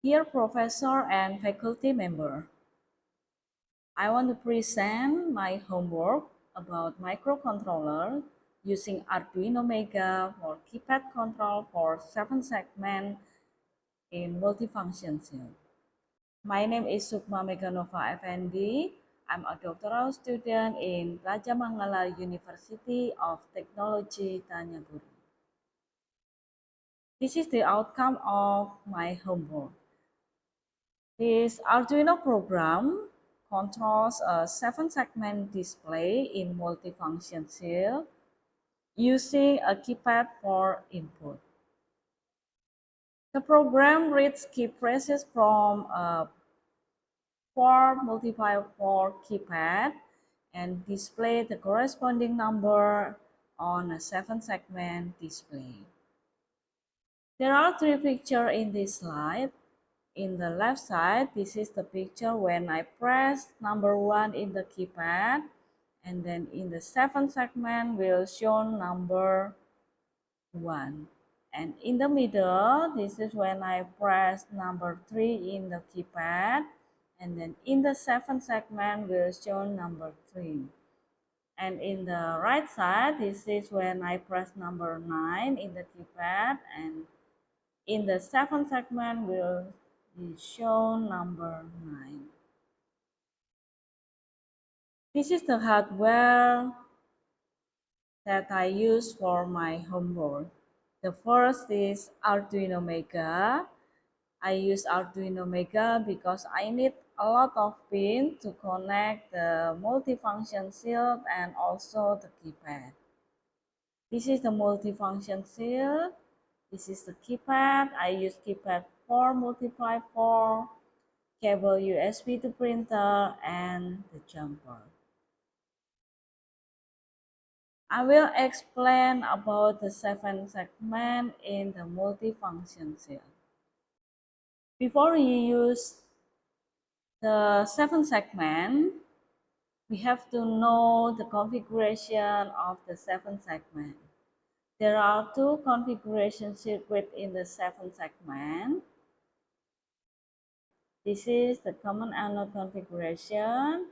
Dear professor and faculty member, I want to present my homework about microcontroller using Arduino Mega for keypad control for 7 segment in multifunction cell. My name is Sukma.meganova FND. I'm a doctoral student in Raja Mangala University of Technology, Tanyaburi. This is the outcome of my homework. This Arduino program controls a 7-segment display in multifunction cell using a keypad for input. The program reads key presses from a 4 multiplied 4 keypad and display the corresponding number on a 7-segment display. There are 3 pictures in this slide. In the left side, this is the picture when I press number 1 in the keypad, and then in the 7 segment will show number 1. And in the middle, this is when I press number 3 in the keypad, and then in the 7 segment will show number 3. And in the right side, this is when I press number 9 in the keypad, and in the 7 segment will be shown number 9. This is the hardware that I use for my homework. The first is Arduino Mega. I use Arduino Mega because I need a lot of pins to connect the multifunction shield and also the keypad. This is the multifunction shield. This is the keypad. I use keypad 4 multiply 4, cable USB to printer, and the jumper. I will explain about the 7 segment in the multifunction cell. Before you use the 7 segment, we have to know the configuration of the 7 segment. There are 2 configuration circuits in the 7 segment. This is the common anode configuration.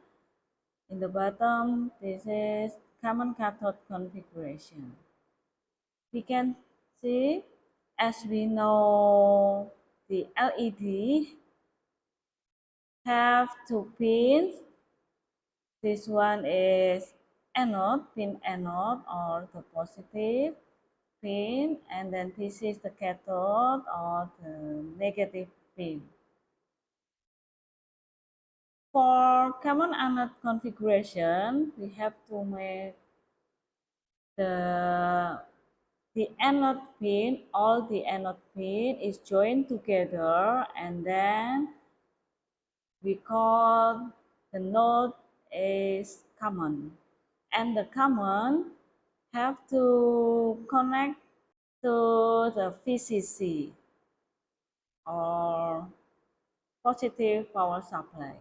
In the bottom, this is common cathode configuration. We can see, as we know, the LED have 2 pins. This one is pin anode or the positive pin, and then this is the cathode or the negative pin. For common anode configuration, we have to make the anode pin, all the anode pin is joined together, and then we call the node is common, and the common have to connect to the VCC or positive power supply.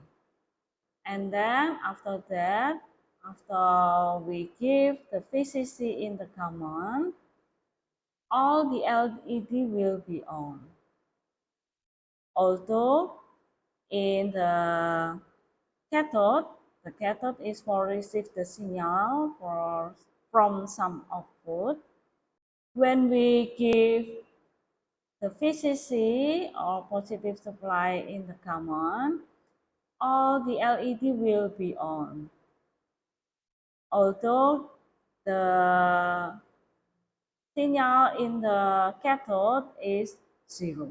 And then after that, after we give the VCC in the common, all the LED will be on. Although in the cathode is for receive the signal from some output. When we give the VCC or positive supply in the common, all the LED will be on. Although the signal in the cathode is 0.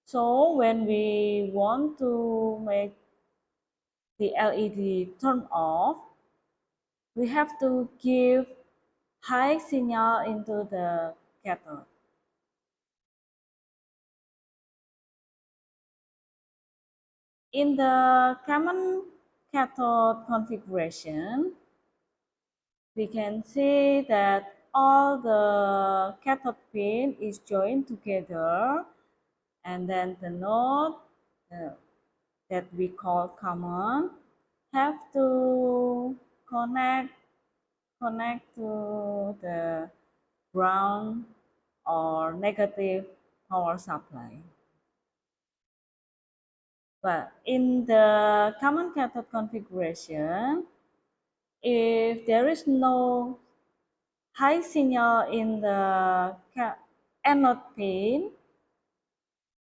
So when we want to make the LED turn off, we have to give high signal into the cathode. In the common cathode configuration, we can see that all the cathode pin is joined together, and then the node that we call common have to connect to the ground or negative power supply. But in the common cathode configuration, if there is no high signal in the anode pin,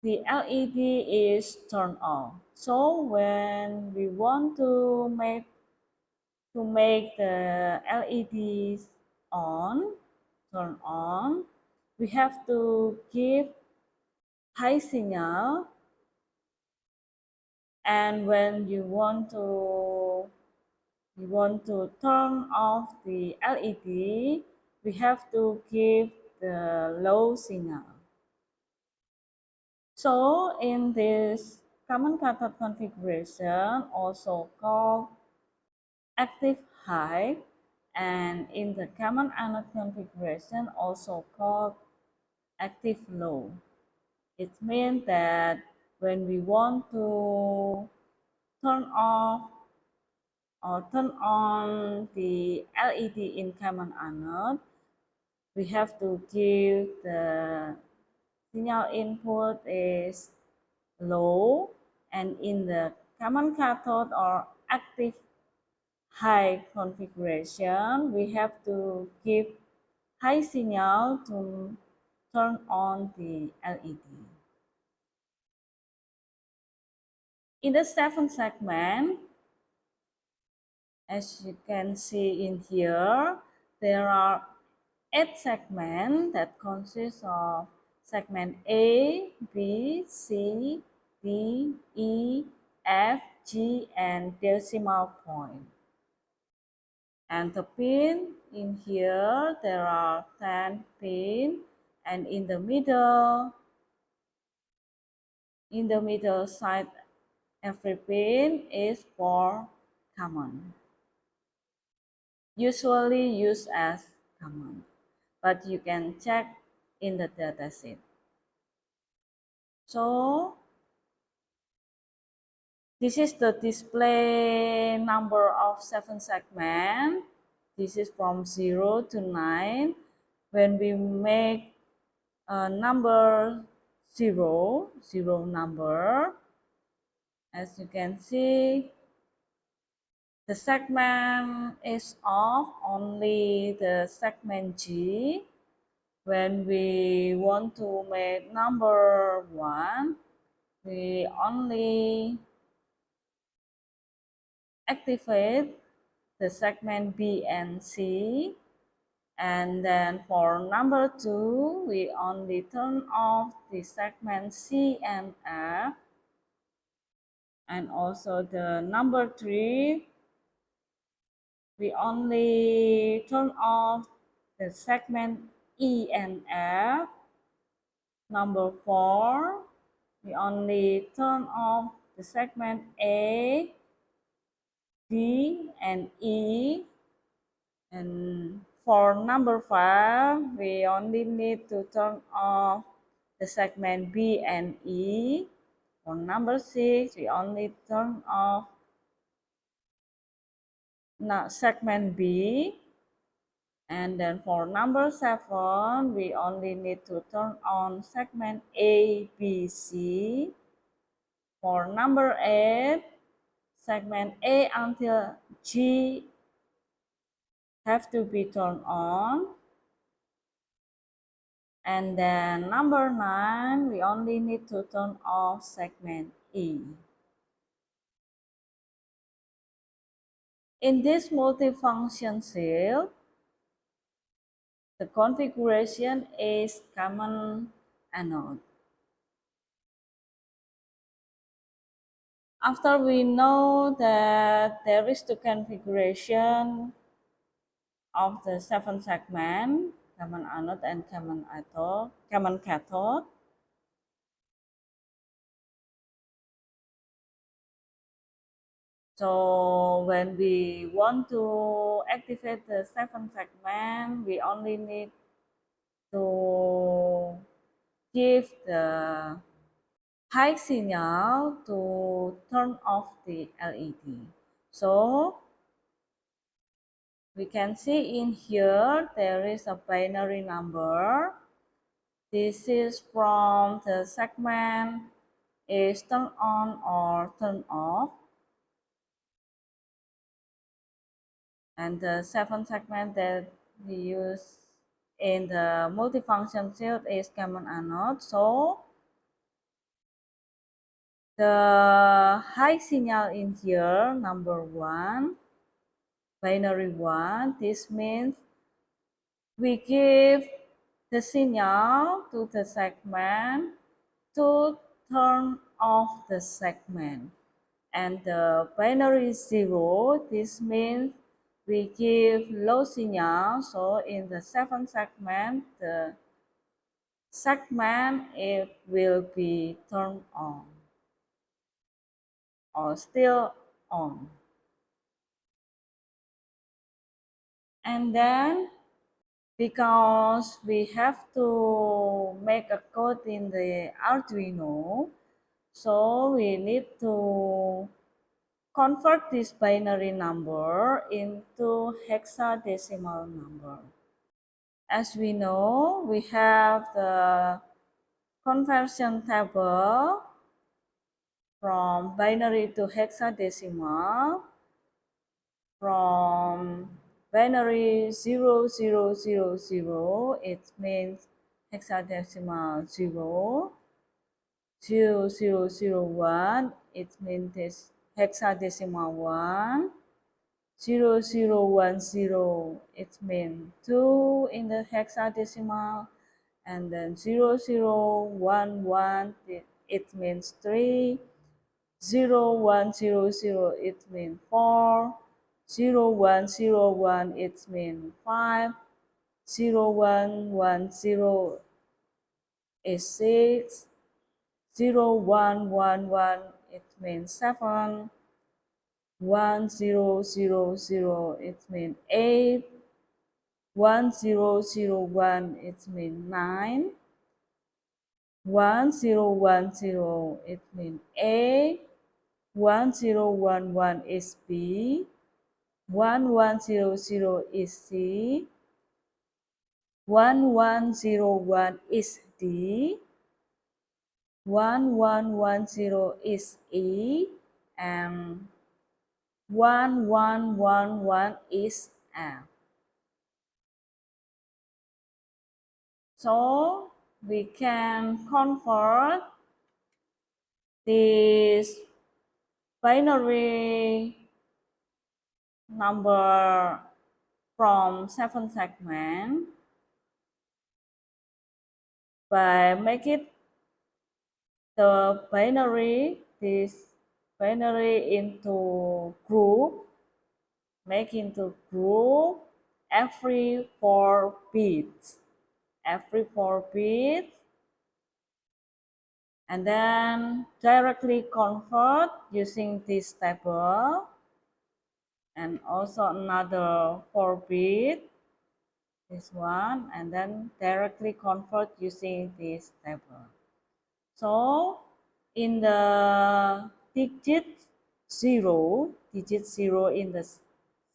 the LED is turned off. So when we want to make the LEDs turn on, we have to give high signal, and when you want to turn off the LED, we have to give the low signal. So in this common cathode configuration, also called active high, and in the common anode configuration, also called active low. It means that when we want to turn off or turn on the LED in common anode, we have to give the signal input is low, and in the common cathode or active high configuration, we have to give high signal to turn on the LED. In the seventh segment, as you can see in here, there are 8 segments that consist of segment A, B, C, D, E, F, G, and decimal point. And the pin in here, there are 10 pins, and in the middle side, every pin is for common, usually used as common, but you can check in the datasheet. So this is the display number of 7 segments. This is from 0 to 9. When we make a number 0 number, as you can see, the segment is off, only the segment G. When we want to make number 1, we only activate the segment B and C, and then for number 2, we only turn off the segment C and F, and also the number 3, we only turn off the segment E and F. Number 4, we only turn off the segment A, D, and E. And for number 5, we only need to turn off the segment B and E. For number 6, we only turn off segment B. And then for number 7, we only need to turn on segment A, B, C. For number 8, segment A until G have to be turned on. And then number 9, we only need to turn off segment E. In this multifunction shield, the configuration is common anode. After we know that there is the configuration of the 7 segment, common anode and common cathode, so when we want to activate the 7 segment, we only need to give the high signal to turn off the LED. So we can see in here there is a binary number. This is from the segment is turn on or turn off. And the seven segment that we use in the multifunction field is common anode. So the high signal in here, number 1, binary 1, this means we give the signal to the segment to turn off the segment. And the binary 0, this means we give low signal. So in the 7 segment, the segment it will be turned on or still on. And then because we have to make a code in the Arduino, so we need to convert this binary number into hexadecimal number. As we know, we have the conversion table from binary to hexadecimal, from binary 0000, it means hexadecimal 0, 0001, it means this hexadecimal 1, 0010, it means 2 in the hexadecimal, and then 0011, it means 3, 0100, it means 4, 0101, it means 5, 0110 is 6, 0111, it means 7, 1000, it means 8, 1001, it means 9, 1010, it means A, 1011 is B, 1100 is C, 1101 is D, 1110 is E, and 1111 is F. So we can convert this binary number from 7 segments by making the this binary into group, make into group every 4 bits. Every 4 bits, and then directly convert using this table, and also another 4 bit, this one, and then directly convert using this table. So in the digit 0 in the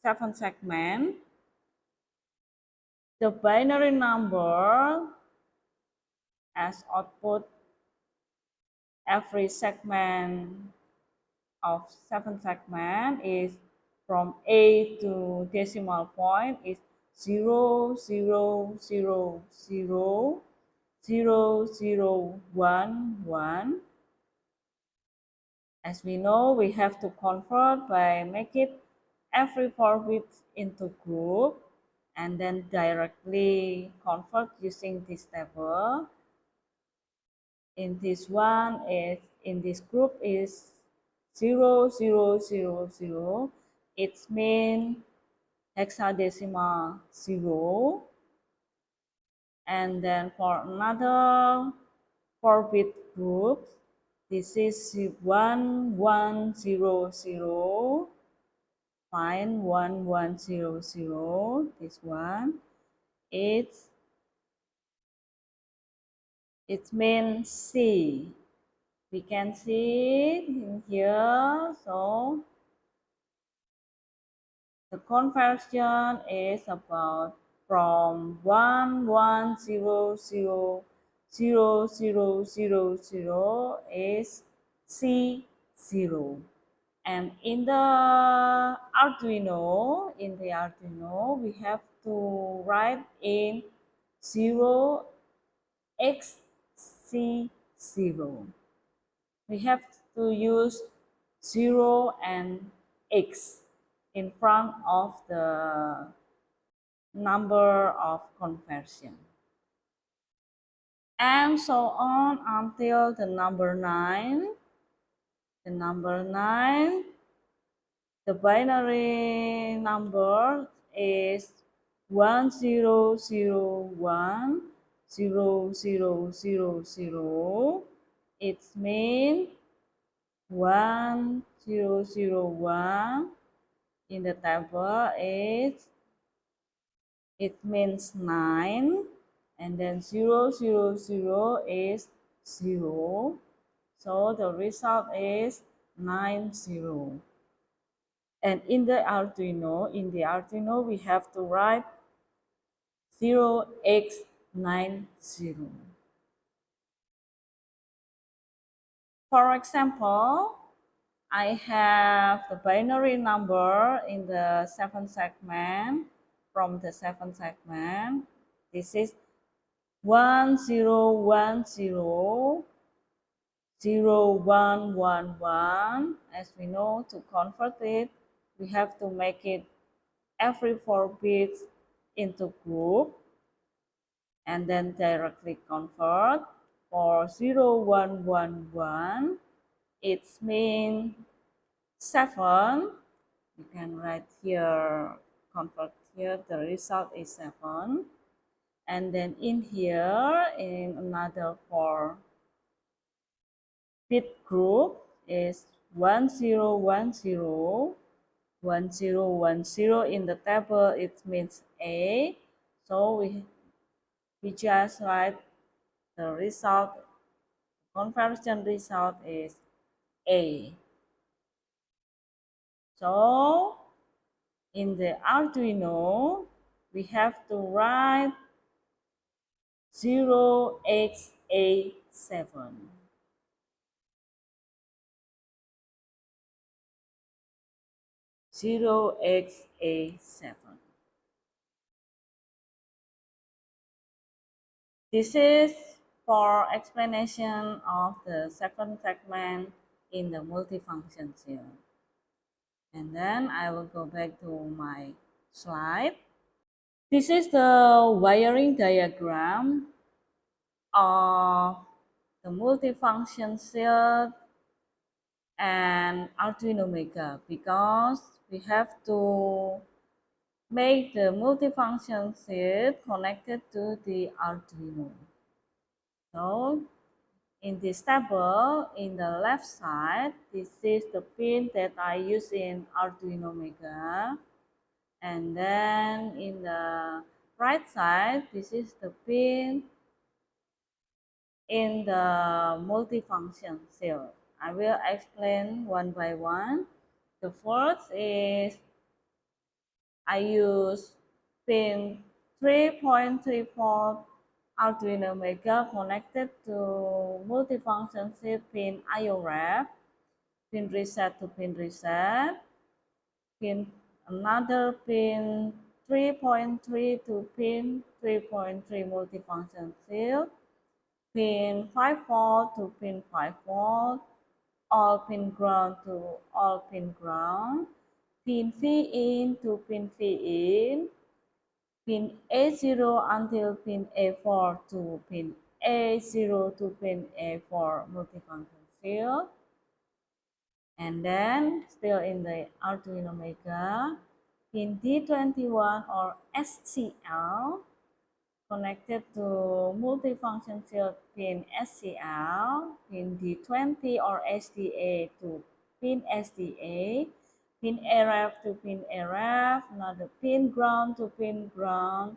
7 segment, the binary number as output every segment of 7 segment is from A to decimal point is 0, 0, 0, 0, 0, 0, 1, 1. As we know, we have to convert by making every 4 bits into group and then directly convert using this table. In this one is in this group is 0, 0, 0, 0. It means hexadecimal 0. And then for another 4-bit group, this is 1, 1, 0, 0. Find 1, 1, 0, 0. This one. It means C. We can see in here. So the conversion is about from 1, 1, 0, 0, 0, 0, 0, 0 is C0. And in the Arduino, we have to write in 0xC0. We have to use 0 and x in front of the number of conversion. And so on until the number 9. The number 9, the binary number is 10010000. It means 1001 in the table is, it means 9, and then 000 is 0. So the result is 90. And in the Arduino, we have to write 0x90. For example, I have the binary number in the 7 segment. From the 7 segment, this is 10100111. As we know, to convert it, we have to make it every 4 bits into group and then directly convert. For 0111, it means 7. You can write here, convert here, the result is 7. And then in here, in another 4 bit group is 1010. 1010 in the table, it means A. So we just write the result, conversion result is A. So in the Arduino, we have to write 0xA7. 0xA7. This is for explanation of the second segment in the multifunction cell. And then I will go back to my slide. This is the wiring diagram of the multifunction cell and Arduino Mega, because we have to make the multifunction cell connected to the Arduino. So in this table, in the left side, this is the pin that I use in Arduino Mega. And then in the right side, this is the pin in the multifunction cell. I will explain one by one. The first is I use pin 3.34 Arduino Mega connected to multifunction chip pin IO ref, pin reset to pin reset, pin another pin 3.3 to pin 3.3 multifunction chip, pin 5 volt to pin 5 volt, all pin ground to all pin ground, pin V in to pin V in, pin A0 until pin A4 to pin A0 to pin A4 multifunction field. And then still in the Arduino Mega, pin D21 or SCL connected to multifunction field pin SCL, pin D20 or SDA to pin SDA, pin AREF to pin AREF, another pin ground to pin ground,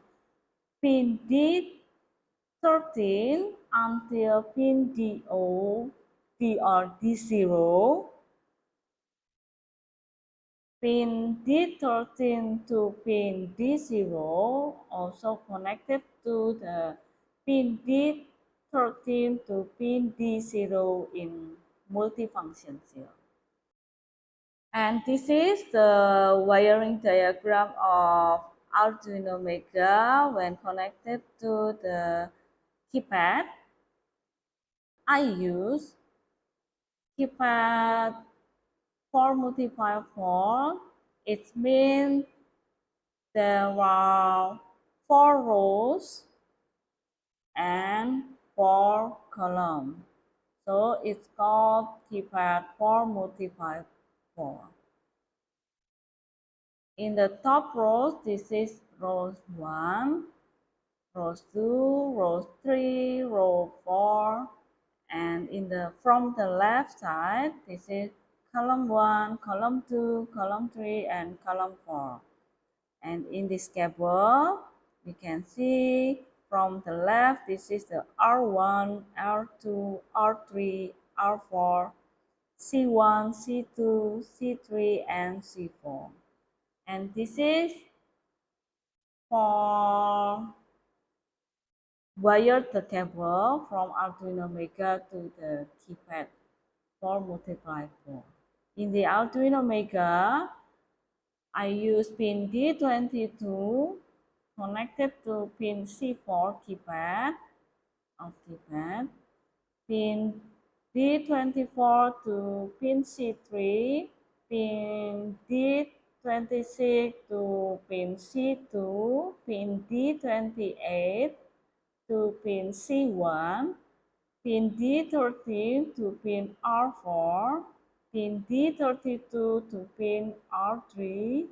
pin D13 until pin DO, D or D0, pin D13 to pin D0, also connected to the pin D13 to pin D0 in multifunction cell. And this is the wiring diagram of Arduino Mega when connected to the keypad. I use keypad 4 multiplied 4. It means there are 4 rows and 4 columns. So it's called keypad 4 multiplied 4. In the top rows, this is row 1, row 2, row 3, row 4, and from the left side, this is column 1, column 2, column 3, and column 4. And in this cable, we can see from the left, this is the R1, R2, R3, R4, C1, C2, C3, and C4. And this is for wire the cable from Arduino Mega to the keypad for multiply 4. In the Arduino Mega, I use pin D22 connected to pin C4 keypad of keypad, pin D24 to pin C3, pin D26 to pin C2, pin D28 to pin C1, pin D13 to pin R4, pin D32 to pin R3,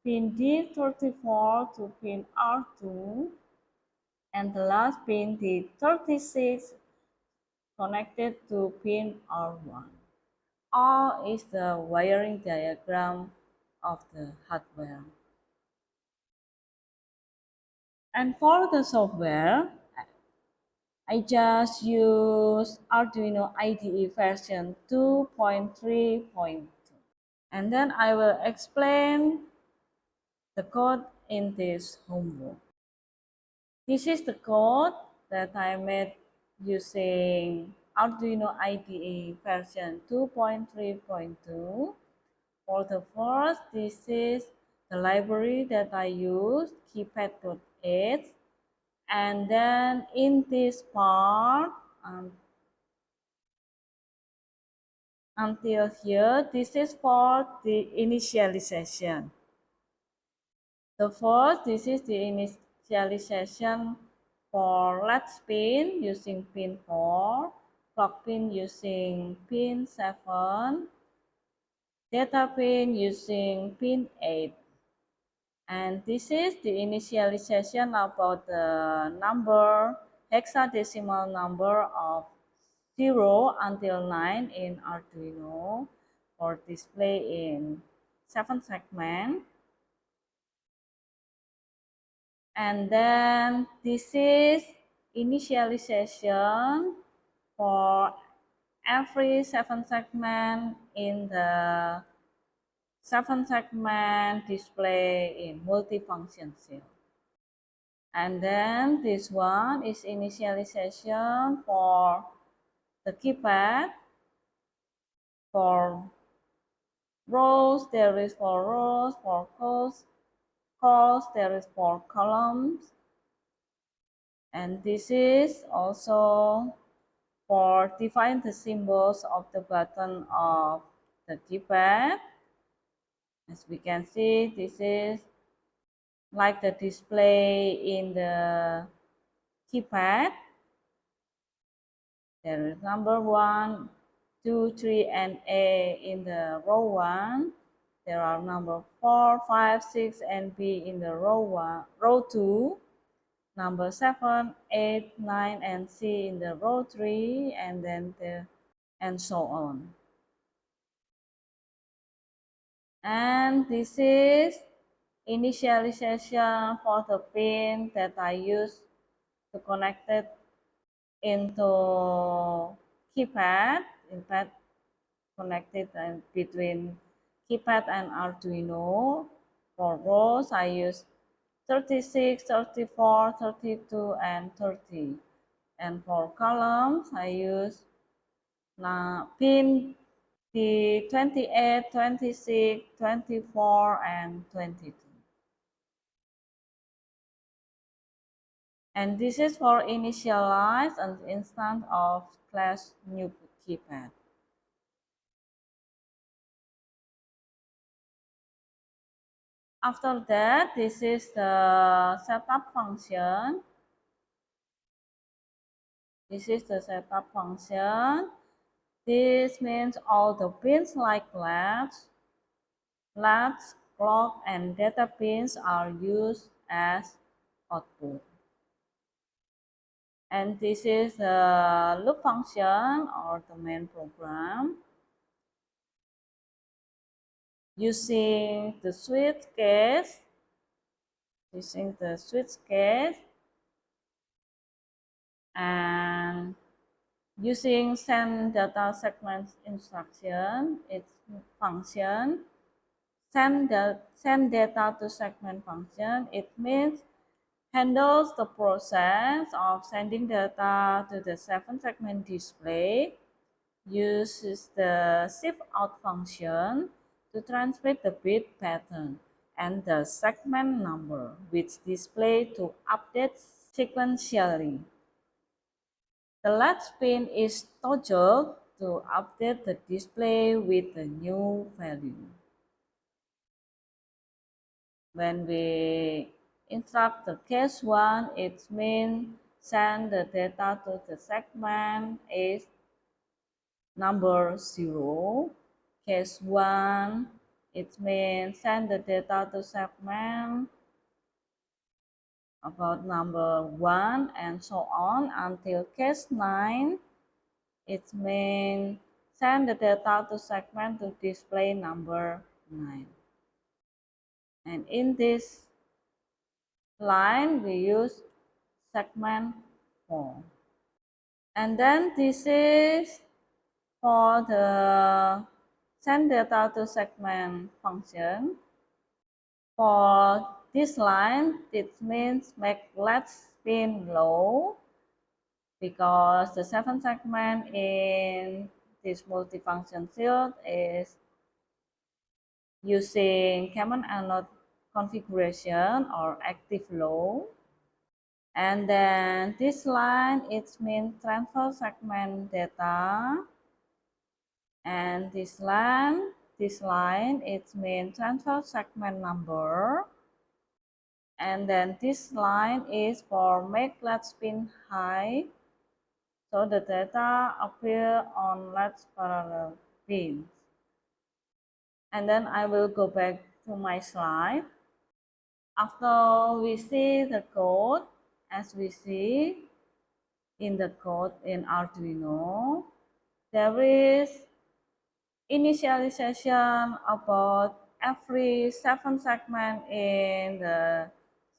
pin D34 to pin R2, and the last pin D36 connected to pin R1. All is the wiring diagram of the hardware. And for the software, I just use Arduino IDE version 2.3.2. And then I will explain the code in this homework. This is the code that I made using Arduino IDE version 2.3.2. For the first, this is the library that I used, keypad.h. And then in this part, until here, this is for the initialization. The first, this is the initialization for latch pin using pin 4, clock pin using pin 7, data pin using pin 8. And this is the initialization about the number, hexadecimal number of 0 until 9 in Arduino for display in 7 segments. And then this is initialization for every 7 segment in the 7 segment display in multifunction cell. And then this one is initialization for the keypad. For rows, there is for rows, for calls, there is for columns. And this is also for define the symbols of the button of the keypad. As we can see, this is like the display in the keypad. There is number 1, 2, 3, and A in the row 1. There are number 4, 5, 6, and B in the row 2. Number 7, 8, 9, and C in the row 3, and then and so on. And this is initialization for the pin that I use to connect it into keypad. In fact, connected between keypad and Arduino. For rows, I use 36, 34, 32, and 30. And for columns, I use Now, pin the 28, 26, 24, and 22. And this is for initialize an instance of class new keypad. After that, this is the setup function. This is the setup function. This means all the pins like latch, clock, and data pins are used as output. And this is the loop function or the main program. Using the switch case, and using send data segment instruction, its function, send data to segment function, it means handles the process of sending data to the 7-segment display, uses the shift out function to transmit the bit pattern and the segment number, which display to update sequentially. The latch pin is toggled to update the display with the new value. When we instruct the case 1, it means send the data to the segment is number 0. Case 1, it means send the data to segment about number 1 and so on until case 9. It means send the data to segment to display number 9. And in this line, we use segment 4. And then this is for the send data to segment function. For this line, it means make latch pin low because the 7-segment in this multifunction field is using command anode configuration or active low. And then this line, it means transfer segment data. And this line, it means transfer segment number. And then this line is for make latch pin high, so the data appear on latch parallel pins. And then I will go back to my slide. After we see the code, as we see in the code in Arduino, there is initialization about every 7-segment in the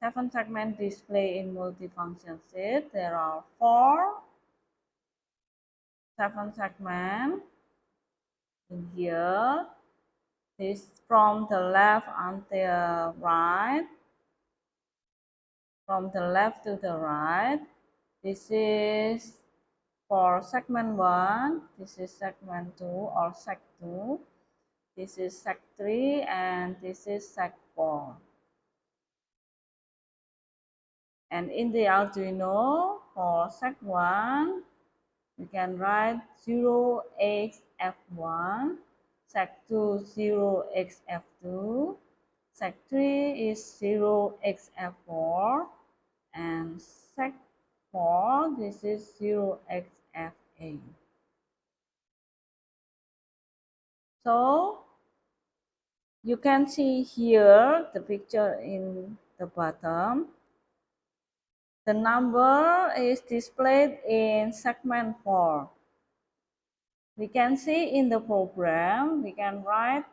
7-segment display in multifunction sheet. There are 4 7-segments in here. This from the left until right. From the left to the right. This is for segment 1. This is segment 2 or seg 2. This is seg 3 and this is seg 4. And in the Arduino for seg 1, we can write 0xF1, seg 2 0xF2, seg 3 is 0xF4, and seg 4, this is 0xF8. So you can see here the picture in the bottom. The number is displayed in segment 4. We can see in the program, we can write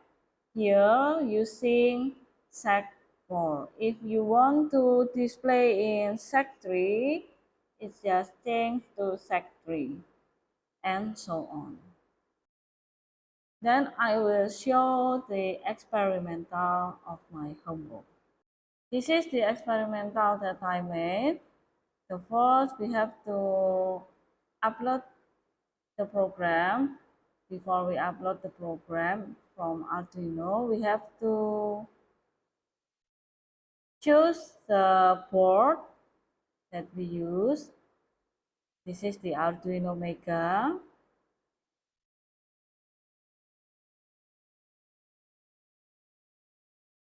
here using seg 4. If you want to display in seg 3, it's just change to seg 3 and so on. Then I will show the experimental of my homework. This is the experimental that I made. So first we have to upload the program. Before we upload the program from Arduino, we have to choose the board that we use. This is the Arduino Mega.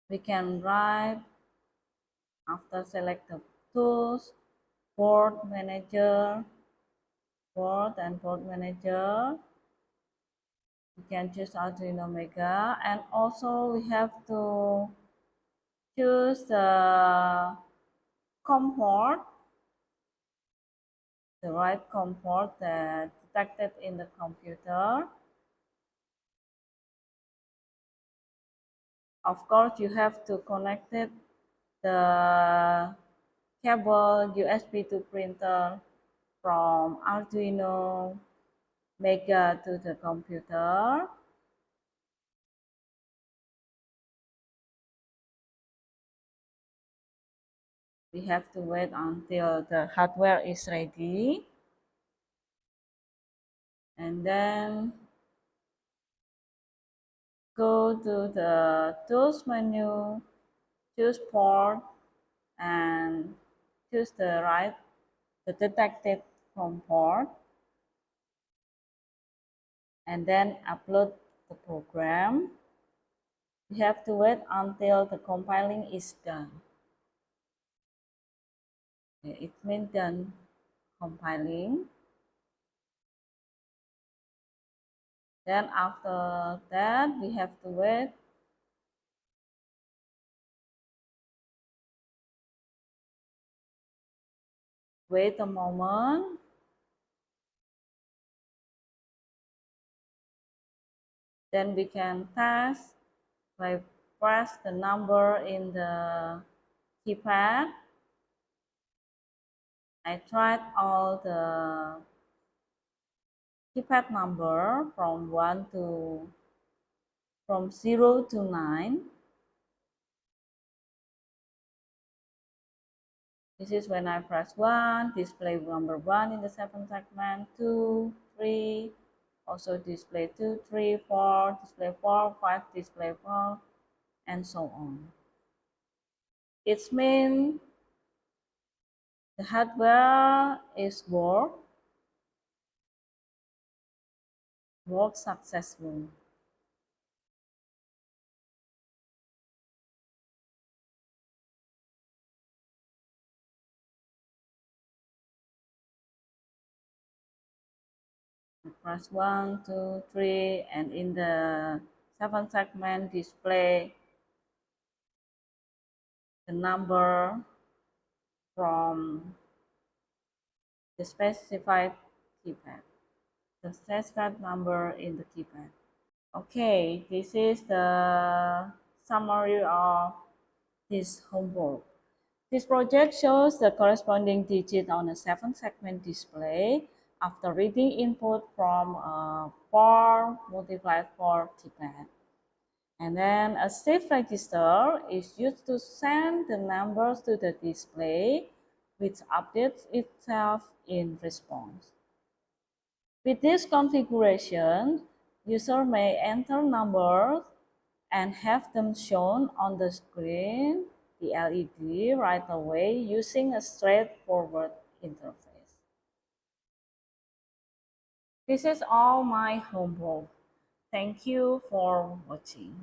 We can write after select the tools, board manager, board and board manager. We can choose Arduino Mega, and also we have to choose the COM port, the right COM port that detected in the computer. Of course, you have to connect it the cable USB to printer from Arduino Mega to the computer. We have to wait until the hardware is ready, and then go to the tools menu, choose port, and choose the detected COM port, and then upload the program. We have to wait until the compiling is done. It means done compiling. Then after that, we have to wait a moment. Then we can test by press the number in the keypad. I tried all the keypad number from 0 to 9. This is when I press 1, display number 1 in the 7 segment, 2, 3, also display 2, 3, 4, display 4, 5, display 4, and so on. It means the hardware is work successful. Press 1, 2, 3, and in the 7 segment display the number from the specified keypad, the specified number in the keypad. Okay, this is the summary of this homework. This project shows the corresponding digit on a 7-segment display after reading input from a 4 multiplied 4 keypad. And then a shift register is used to send the numbers to the display, which updates itself in response. With this configuration, user may enter numbers and have them shown on the screen, the LED, right away using a straightforward interface. This is all my homework. Thank you for watching.